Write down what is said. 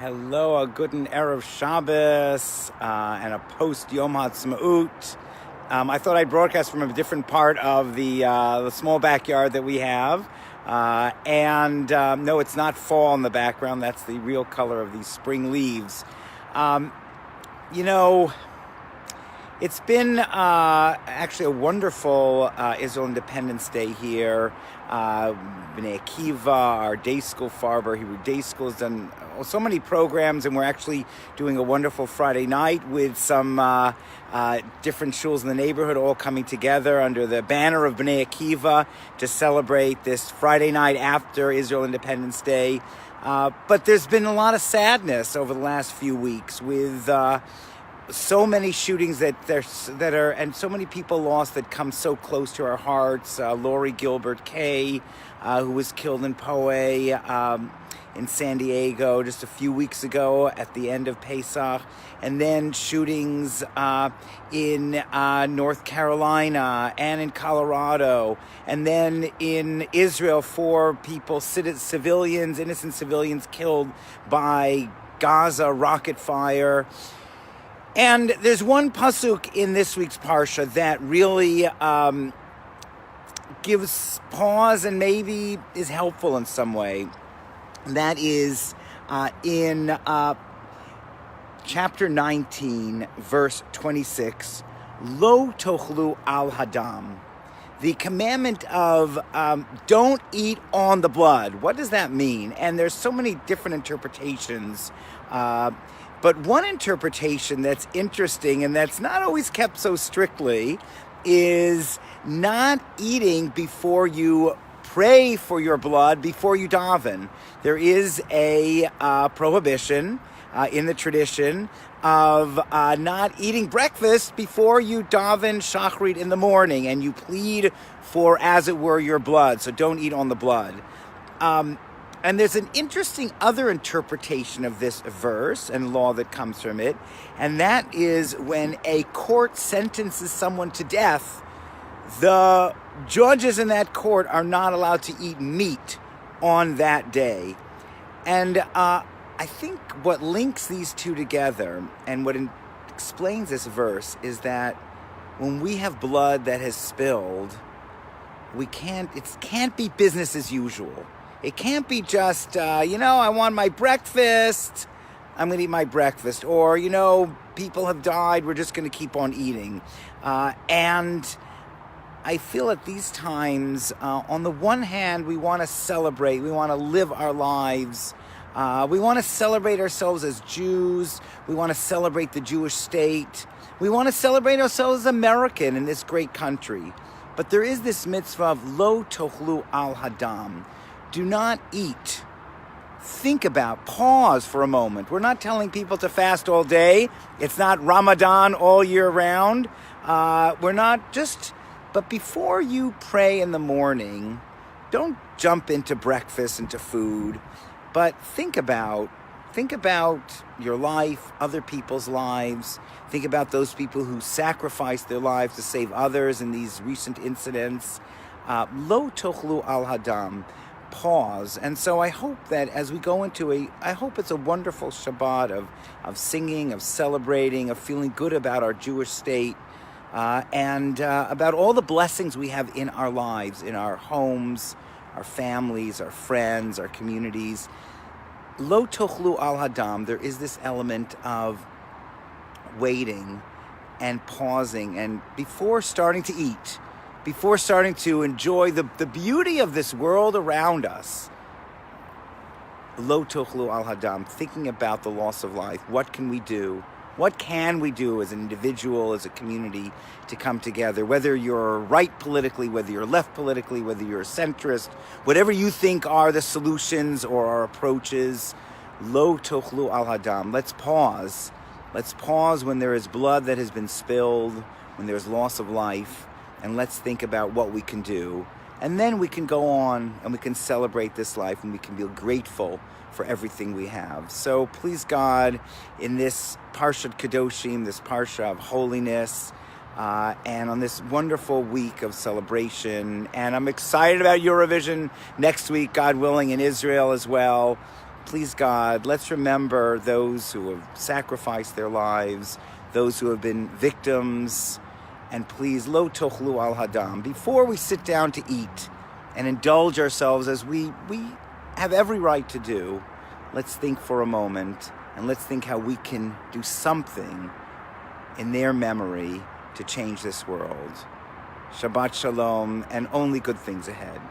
Hello, a good and Erev Shabbos and a post Yom Ha'atzmaut. I thought I'd broadcast from a different part of the small backyard that we have. No, it's not fall in the background. That's the real color of these spring leaves. It's been actually a wonderful Israel Independence Day here. Bnei Akiva, our day school, Farber Hebrew Day School, has done so many programs, and we're actually doing a wonderful Friday night with some different shuls in the neighborhood all coming together under the banner of Bnei Akiva to celebrate this Friday night after Israel Independence Day. But there's been a lot of sadness over the last few weeks with so many shootings and so many people lost that come so close to our hearts. Lori Gilbert Kay, who was killed in Poway, in San Diego just a few weeks ago at the end of Pesach, and then shootings in North Carolina and in Colorado, and then in Israel, 4 people, innocent civilians killed by Gaza rocket fire. And there's one pasuk in this week's parsha that really gives pause and maybe is helpful in some way. That is in chapter 19, verse 26, Lo tochlu al hadam. The commandment of don't eat on the blood. What does that mean? And there's so many different interpretations. But one interpretation that's interesting and that's not always kept so strictly is not eating before you pray for your blood, before you daven. There is a prohibition in the tradition of not eating breakfast before you daven shachrit in the morning, and you plead for, as it were, your blood. So don't eat on the blood. And there's an interesting other interpretation of this verse and law that comes from it, and that is when a court sentences someone to death, the judges in that court are not allowed to eat meat on that day. And I think what links these two together and what explains this verse is that when we have blood that has spilled, it can't be business as usual. It can't be just, I want my breakfast, I'm going to eat my breakfast. Or, people have died, we're just going to keep on eating. And I feel at these times, on the one hand, we want to celebrate, we want to live our lives. We want to celebrate ourselves as Jews. We want to celebrate the Jewish state. We want to celebrate ourselves as American in this great country. But there is this mitzvah of lo tochlu al hadam. Do not eat. Think about, pause for a moment. We're not telling people to fast all day. It's not Ramadan all year round. But before you pray in the morning, don't jump into breakfast, into food, but think about your life, other people's lives. Think about those people who sacrificed their lives to save others in these recent incidents. Lo tochlu al hadam. Pause. And so I hope that as we go into I hope it's a wonderful Shabbat of singing, of celebrating, of feeling good about our Jewish state, and about all the blessings we have in our lives, in our homes, our families, our friends, our communities. Lo tochlu al hadam. There is this element of waiting and pausing, and before starting to eat, before starting to enjoy the beauty of this world around us. Lo tochlu al hadam, thinking about the loss of life. What can we do? What can we do as an individual, as a community, to come together? Whether you're right politically, whether you're left politically, whether you're a centrist, whatever you think are the solutions or our approaches, lo tochlu al hadam. Let's pause. Let's pause when there is blood that has been spilled, when there's loss of life, and let's think about what we can do. And then we can go on and we can celebrate this life, and we can be grateful for everything we have. So please God, in this Parshat Kedoshim, this Parsha of holiness, and on this wonderful week of celebration, and I'm excited about Eurovision next week, God willing, in Israel as well. please God, let's remember those who have sacrificed their lives, those who have been victims, and please, lo tochlu al hadam, before we sit down to eat and indulge ourselves as we have every right to do, let's think for a moment, and let's think how we can do something in their memory to change this world. Shabbat shalom, and only good things ahead.